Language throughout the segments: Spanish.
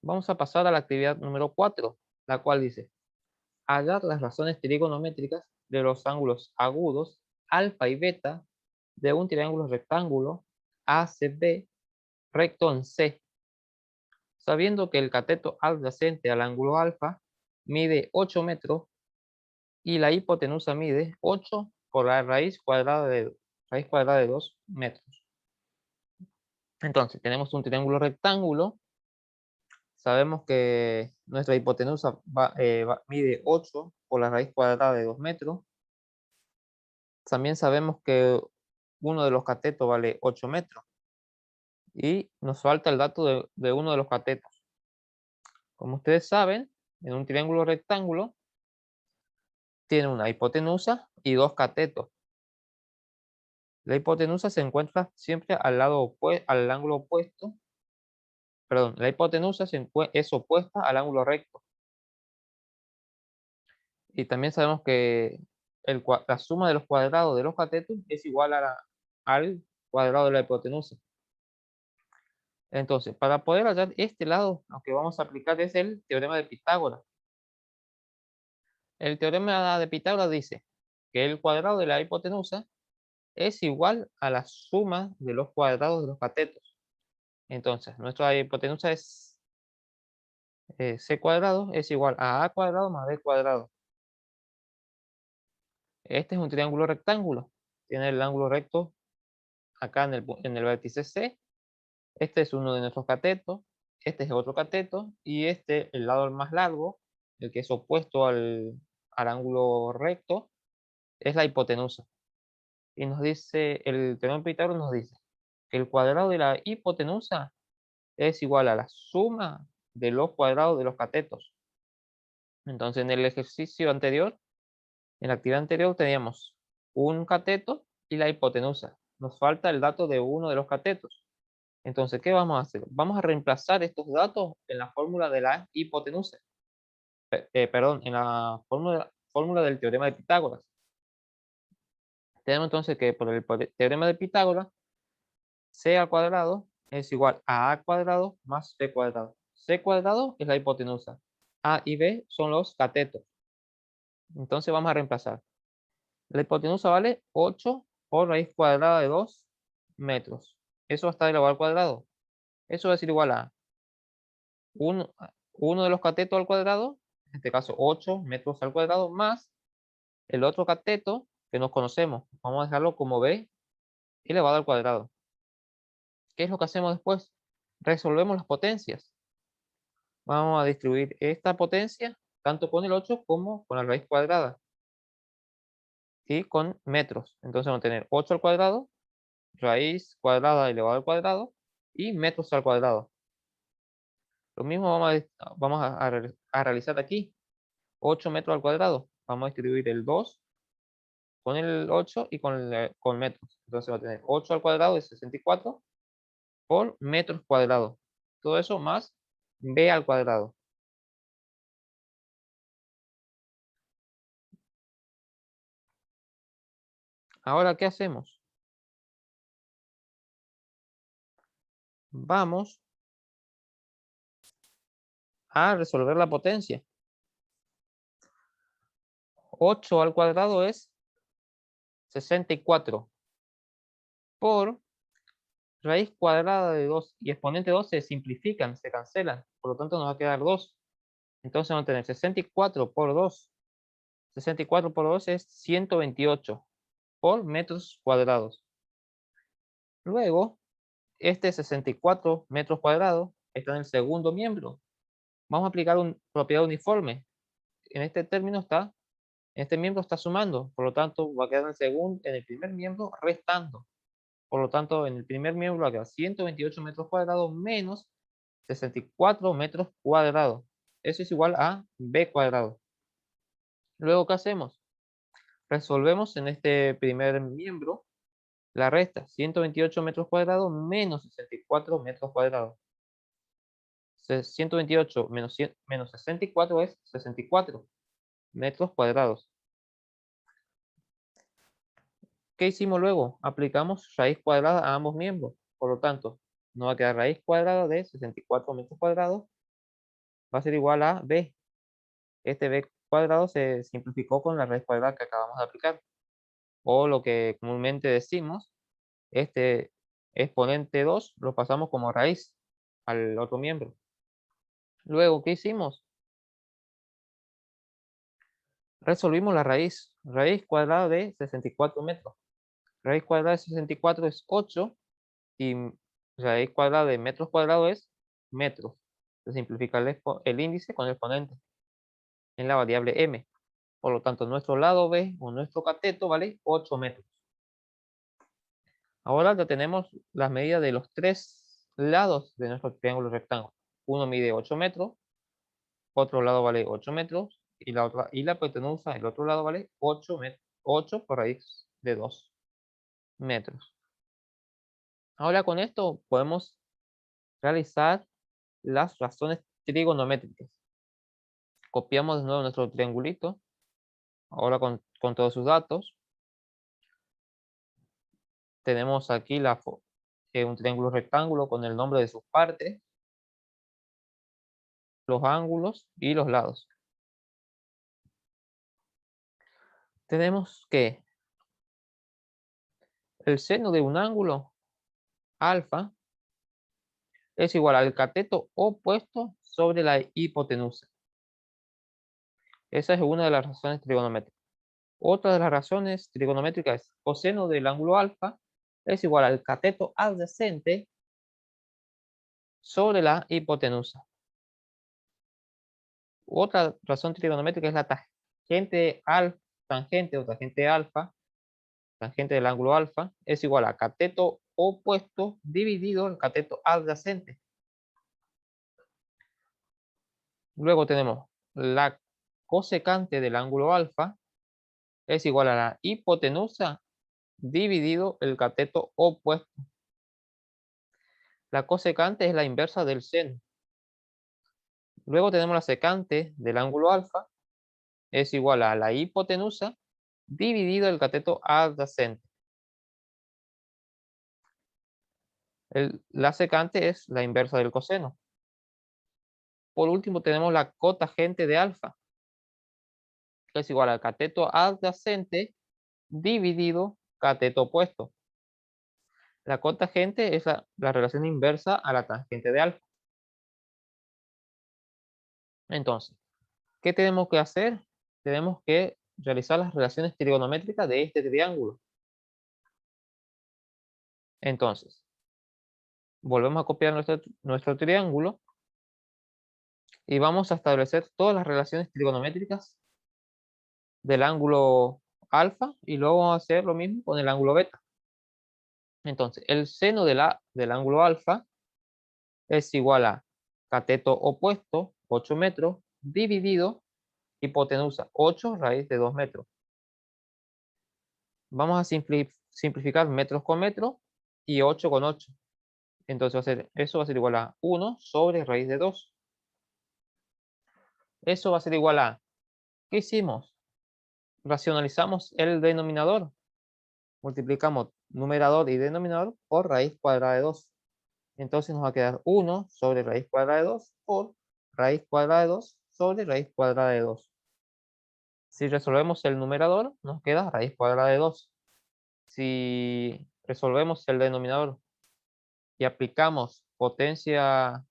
Vamos a pasar a la actividad número 4, la cual dice, hallar las razones trigonométricas de los ángulos agudos alfa y beta de un triángulo rectángulo ACB recto en C, sabiendo que el cateto adyacente al ángulo alfa mide 8 metros y la hipotenusa mide 8 por la raíz cuadrada de 2 metros. Entonces, tenemos un triángulo rectángulo. Sabemos que nuestra hipotenusa mide 8 por la raíz cuadrada de 2 metros. También sabemos que uno de los catetos vale 8 metros. Y nos falta el dato de uno de los catetos. Como ustedes saben, en un triángulo rectángulo tiene una hipotenusa y dos catetos. La hipotenusa se encuentra siempre al ángulo opuesto. Perdón, la hipotenusa es opuesta al ángulo recto. Y también sabemos que la suma de los cuadrados de los catetos es igual al cuadrado de la hipotenusa. Entonces, para poder hallar este lado, lo que vamos a aplicar es el teorema de Pitágoras. El teorema de Pitágoras dice que el cuadrado de la hipotenusa es igual a la suma de los cuadrados de los catetos. Entonces, nuestra hipotenusa es c cuadrado es igual a cuadrado más b cuadrado. Este es un triángulo rectángulo. Tiene el ángulo recto acá en el vértice C. Este es uno de nuestros catetos. Este es otro cateto. Y este, el lado más largo, el que es opuesto al ángulo recto, es la hipotenusa. Y nos dice, el teorema de Pitágoras nos dice que el cuadrado de la hipotenusa es igual a la suma de los cuadrados de los catetos. Entonces, en el ejercicio anterior, en la actividad anterior, teníamos un cateto y la hipotenusa. Nos falta el dato de uno de los catetos. Entonces, ¿qué vamos a hacer? Vamos a reemplazar estos datos en la fórmula de la hipotenusa. Perdón, en la fórmula del teorema de Pitágoras. Tenemos entonces que por el teorema de Pitágoras, c al cuadrado es igual a cuadrado más b cuadrado. C cuadrado es la hipotenusa. A y B son los catetos. Entonces vamos a reemplazar. La hipotenusa vale 8 por raíz cuadrada de 2 metros. Eso va a estar elevado al cuadrado. Eso va a ser igual a 1 de los catetos al cuadrado, en este caso 8 metros al cuadrado, más el otro cateto que nos conocemos. Vamos a dejarlo como b elevado al cuadrado. ¿Qué es lo que hacemos después? Resolvemos las potencias. Vamos a distribuir esta potencia tanto con el 8 como con la raíz cuadrada y con metros. Entonces vamos a tener 8 al cuadrado, raíz cuadrada elevado al cuadrado y metros al cuadrado. Lo mismo vamos a realizar aquí. 8 metros al cuadrado. Vamos a distribuir el 2 con el 8 y con metros. Entonces va a tener 8 al cuadrado es 64 por metros cuadrados. Todo eso más b al cuadrado. Ahora, ¿qué hacemos? Vamos a resolver la potencia. 8 al cuadrado es 64 por raíz cuadrada de 2 y exponente 2 se simplifican, se cancelan. Por lo tanto, nos va a quedar 2. Entonces vamos a tener 64 por 2. 64 por 2 es 128 por metros cuadrados. Luego, este 64 metros cuadrados está en el segundo miembro. Vamos a aplicar una propiedad uniforme. En este miembro está sumando, por lo tanto va a quedar en el primer miembro restando. Por lo tanto, en el primer miembro va a quedar 128 metros cuadrados menos 64 metros cuadrados. Eso es igual a b cuadrado. Luego, ¿qué hacemos? Resolvemos en este primer miembro la resta, 128 metros cuadrados menos 64 metros cuadrados. 128 menos 64 es 64 metros cuadrados. ¿Qué hicimos luego? Aplicamos raíz cuadrada a ambos miembros. Por lo tanto, nos va a quedar raíz cuadrada de 64 metros cuadrados va a ser igual a b. Este b cuadrado se simplificó con la raíz cuadrada que acabamos de aplicar. O lo que comúnmente decimos, este exponente 2 lo pasamos como raíz al otro miembro. Luego, ¿qué hicimos? Resolvimos la raíz. Raíz cuadrada de 64 metros. Raíz cuadrada de 64 es 8 y raíz cuadrada de metros cuadrados es metros. Se simplifica el índice con el exponente en la variable m. Por lo tanto, nuestro lado B o nuestro cateto vale 8 metros. Ahora ya tenemos las medidas de los tres lados de nuestro triángulo rectángulo. Uno mide 8 metros, otro lado vale 8 metros y la hipotenusa, el otro lado vale 8 metros, 8 por raíz de 2 metros. Ahora con esto podemos realizar las razones trigonométricas. Copiamos de nuevo nuestro triangulito, ahora con todos sus datos. Tenemos aquí un triángulo rectángulo con el nombre de sus partes, los ángulos y los lados. Tenemos que el seno de un ángulo alfa es igual al cateto opuesto sobre la hipotenusa. Esa es una de las razones trigonométricas. Otra de las razones trigonométricas es coseno del ángulo alfa es igual al cateto adyacente sobre la hipotenusa. Otra razón trigonométrica es la tangente alfa, tangente o tangente alfa, tangente del ángulo alfa, es igual a cateto opuesto dividido el cateto adyacente. Luego tenemos la cosecante del ángulo alfa es igual a la hipotenusa dividido el cateto opuesto. La cosecante es la inversa del seno. Luego tenemos la secante del ángulo alfa es igual a la hipotenusa dividido el cateto adyacente. La secante es la inversa del coseno. Por último tenemos la cotangente de alfa, que es igual al cateto adyacente dividido cateto opuesto. La cotangente es la relación inversa a la tangente de alfa. Entonces, ¿qué tenemos que hacer? Tenemos que realizar las relaciones trigonométricas de este triángulo. Entonces, volvemos a copiar nuestro triángulo y vamos a establecer todas las relaciones trigonométricas del ángulo alfa y luego vamos a hacer lo mismo con el ángulo beta. Entonces, el seno del ángulo alfa es igual a cateto opuesto, 8 metros, dividido hipotenusa, 8 raíz de 2 metros. Vamos a simplificar metros con metros y 8 con 8. Entonces eso va a ser igual a 1 sobre raíz de 2. Eso va a ser igual a, ¿qué hicimos? Racionalizamos el denominador. Multiplicamos numerador y denominador por raíz cuadrada de 2. Entonces nos va a quedar 1 sobre raíz cuadrada de 2 por raíz cuadrada de 2 sobre raíz cuadrada de 2. Si resolvemos el numerador, nos queda raíz cuadrada de 2. Si resolvemos el denominador y aplicamos potencia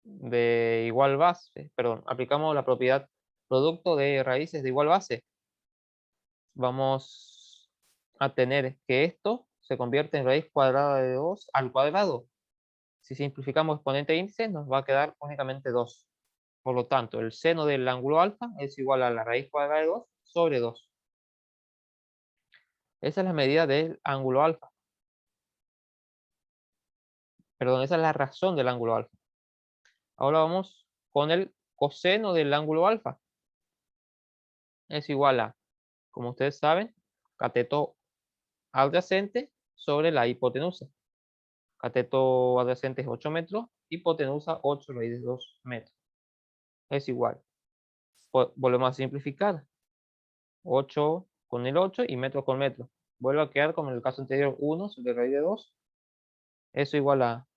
de igual base, perdón, aplicamos la propiedad producto de raíces de igual base, vamos a tener que esto se convierte en raíz cuadrada de 2 al cuadrado. Si simplificamos exponente e índice, nos va a quedar únicamente 2. Por lo tanto, el seno del ángulo alfa es igual a la raíz cuadrada de 2 sobre 2. Esa es la medida del ángulo alfa. Perdón, esa es la razón del ángulo alfa. Ahora vamos con el coseno del ángulo alfa. Es igual a, como ustedes saben, cateto adyacente sobre la hipotenusa. Cateto adyacente es 8 metros, hipotenusa 8 raíz de 2 metros. Es igual. Volvemos a simplificar. 8 con el 8 y metro con metro. Vuelve a quedar como en el caso anterior 1 sobre raíz de 2. Eso igual a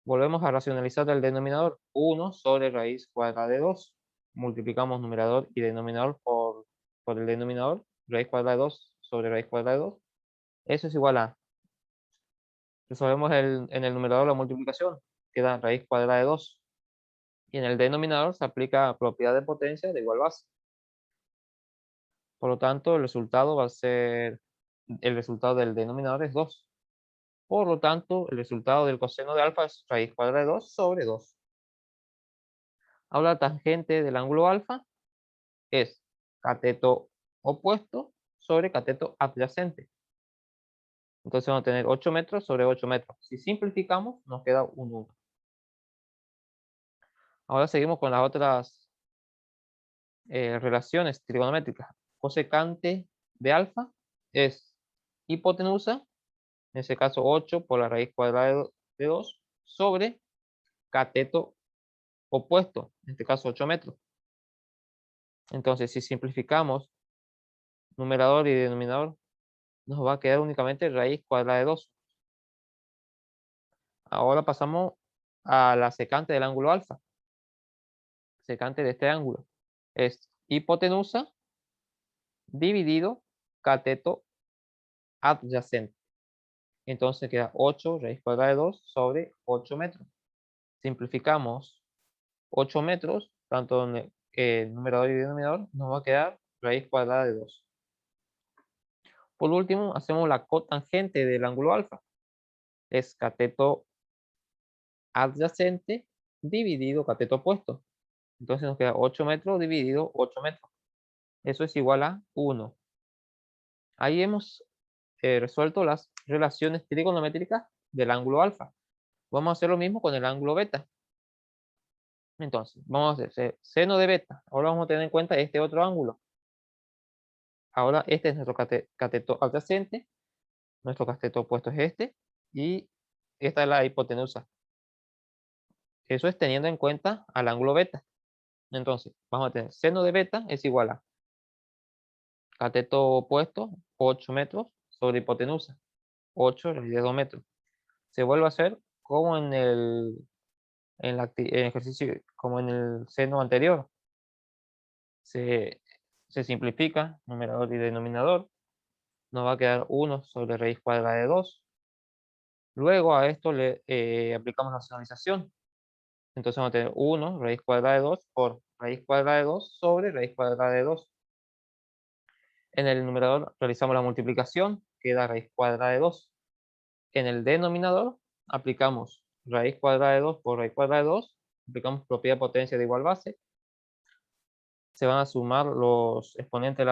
Volvemos a racionalizar el denominador. 1 sobre raíz cuadrada de 2. Multiplicamos numerador y denominador por el denominador. Raíz cuadrada de 2 sobre raíz cuadrada de 2. Eso es igual a... Resolvemos en el numerador la multiplicación. Queda raíz cuadrada de 2. Y en el denominador se aplica propiedad de potencia de igual base. Por lo tanto, el resultado va a ser... El resultado del denominador es 2. Por lo tanto, el resultado del coseno de alfa es raíz cuadrada de 2 sobre 2. Ahora la tangente del ángulo alfa es cateto opuesto sobre cateto adyacente. Entonces vamos a tener 8 metros sobre 8 metros. Si simplificamos, nos queda un 1. Ahora seguimos con las otras relaciones trigonométricas. Cosecante de alfa es hipotenusa, en ese caso 8 por la raíz cuadrada de 2, sobre cateto opuesto, en este caso 8 metros. Entonces, si simplificamos numerador y denominador, nos va a quedar únicamente raíz cuadrada de 2. Ahora pasamos a la secante del ángulo alfa. Secante de este ángulo es hipotenusa dividido cateto adyacente. Entonces queda 8 raíz cuadrada de 2 sobre 8 metros. Simplificamos 8 metros, tanto en el numerador y denominador, nos va a quedar raíz cuadrada de 2. Por último, hacemos la cotangente del ángulo alfa. Es cateto adyacente dividido cateto opuesto. Entonces nos queda 8 metros dividido 8 metros. Eso es igual a 1. Ahí hemos resuelto las relaciones trigonométricas del ángulo alfa. Vamos a hacer lo mismo con el ángulo beta. Entonces, vamos a hacer seno de beta. Ahora vamos a tener en cuenta este otro ángulo. Ahora este es nuestro cateto adyacente. Nuestro cateto opuesto es este. Y esta es la hipotenusa. Eso es teniendo en cuenta al ángulo beta. Entonces, vamos a tener seno de beta es igual a cateto opuesto, 8 metros, sobre hipotenusa, 8 raíz de 2 metros. Se vuelve a hacer como en el ejercicio, como en el seno anterior. Se simplifica numerador y denominador. Nos va a quedar 1 sobre raíz cuadrada de 2. Luego a esto le aplicamos la racionalización. Entonces vamos a tener 1 raíz cuadrada de 2 por raíz cuadrada de 2 sobre raíz cuadrada de 2. En el numerador realizamos la multiplicación, queda raíz cuadrada de 2. En el denominador aplicamos raíz cuadrada de 2 por raíz cuadrada de 2, aplicamos propiedad de potencia de igual base. Se van a sumar los exponentes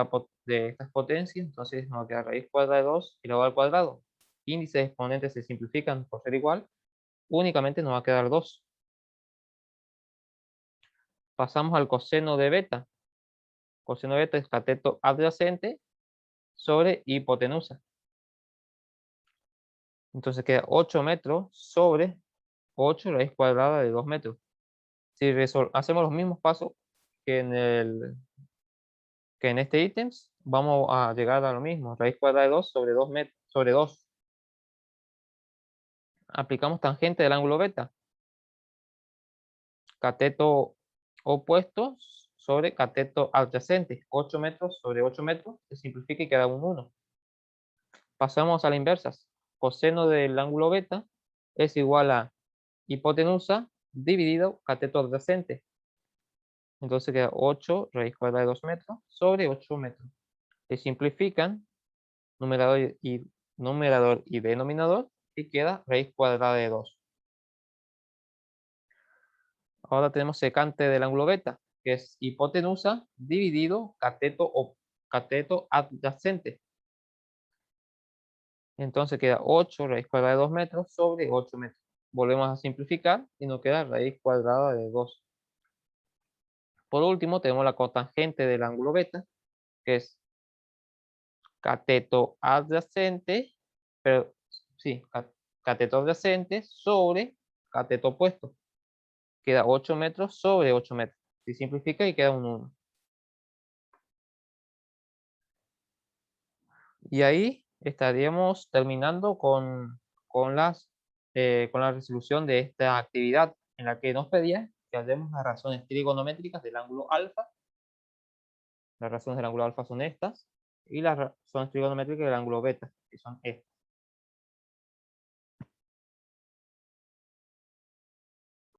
de estas potencias, entonces nos va a quedar raíz cuadrada de 2 y luego al cuadrado. Índices de exponentes se simplifican por ser igual, únicamente nos va a quedar 2. Pasamos al coseno de beta. Coseno de beta es cateto adyacente sobre hipotenusa. Entonces queda 8 metros sobre 8 raíz cuadrada de 2 metros. Si hacemos los mismos pasos que en este ítems, vamos a llegar a lo mismo. Raíz cuadrada de 2 sobre 2 metros, sobre 2. Aplicamos tangente del ángulo beta. Cateto opuesto sobre cateto adyacente. 8 metros sobre 8 metros. Se simplifica y queda un 1. Pasamos a la inversa. Coseno del ángulo beta es igual a hipotenusa dividido cateto adyacente. Entonces queda 8 raíz cuadrada de 2 metros sobre 8 metros. Se simplifican numerador y denominador y queda raíz cuadrada de 2. Ahora tenemos secante del ángulo beta, que es hipotenusa dividido cateto adyacente. Entonces queda 8 raíz cuadrada de 2 metros sobre 8 metros. Volvemos a simplificar y nos queda raíz cuadrada de 2. Por último, tenemos la cotangente del ángulo beta, que es cateto adyacente, pero sí, cateto adyacente sobre cateto opuesto. Queda 8 metros sobre 8 metros. Se simplifica y queda un 1. Y ahí estaríamos terminando con las con la resolución de esta actividad en la que nos pedía que hallemos las razones trigonométricas del ángulo alfa. Las razones del ángulo alfa son estas, y las razones trigonométricas del ángulo beta, que son estas.